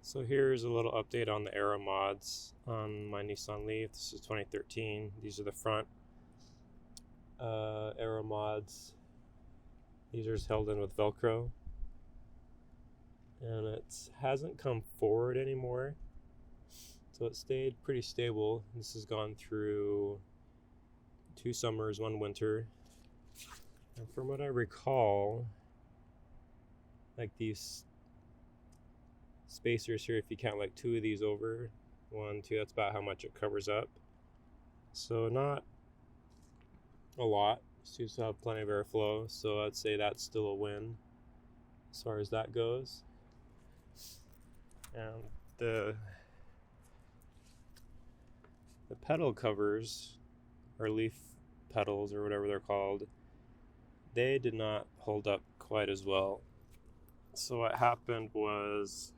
So here's a little update on the aero mods on my Nissan Leaf. This is 2013. These are the front aero mods. These are just held in with Velcro. And it hasn't come forward anymore. So it stayed pretty stable. This has gone through 2 summers, 1 winter. And from what I recall, like these spacers here, if you count like 2 of these over, 1, 2, that's about how much it covers up. So not a lot. Seems to have plenty of airflow, so I'd say that's still a win as far as that goes. And the petal covers, or leaf petals, or whatever they're called, they did not hold up quite as well. So what happened was,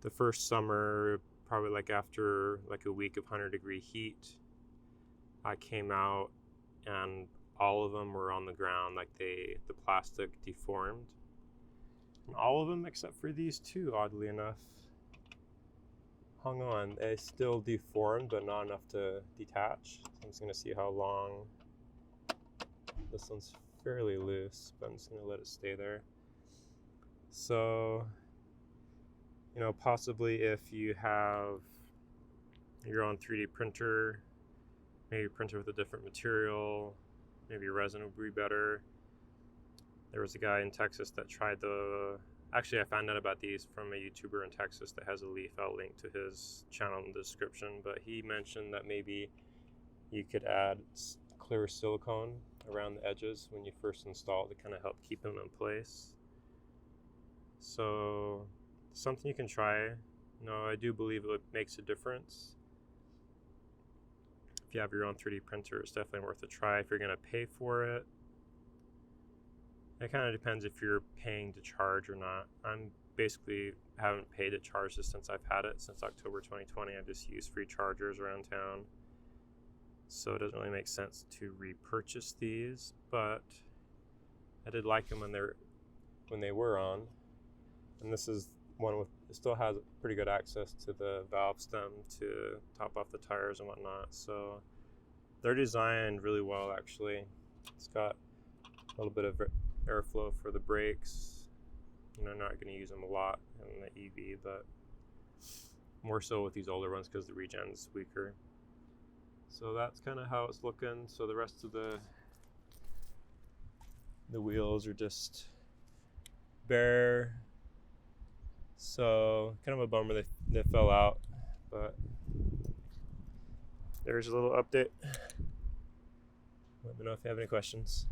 the first summer, probably like after like a week of 100-degree heat, I came out and all of them were on the ground, like the plastic deformed. And all of them except for these 2, oddly enough, hung on. They still deformed, but not enough to detach. So I'm just gonna see how long. This one's fairly loose, but I'm just gonna let it stay there. So, possibly if you have your own 3D printer, maybe print it with a different material, maybe resin would be better. There was a guy in Texas that tried actually I found out about these from a YouTuber in Texas that has a Leaf. I'll link to his channel in the description, but he mentioned that maybe you could add clear silicone around the edges when you first install it to kind of help keep them in place. So something you can try. I do believe it makes a difference. If you have your own 3D printer, it's definitely worth a try. If you're going to pay for it, it kind of depends if you're paying to charge or not. I'm basically haven't paid to charge this since I've had it, since October 2020. I've just used free chargers around town. So it doesn't really make sense to repurchase these, but I did like them when they were on. And this is one with, it still has pretty good access to the valve stem to top off the tires and whatnot. So they're designed really well, actually. It's got a little bit of airflow for the brakes. I'm not going to use them a lot in the EV, but more so with these older ones because the regen's weaker. So that's kind of how it's looking. So the rest of the wheels are just bare. So kind of a bummer they fell out, but there's a little update. Let me know if you have any questions.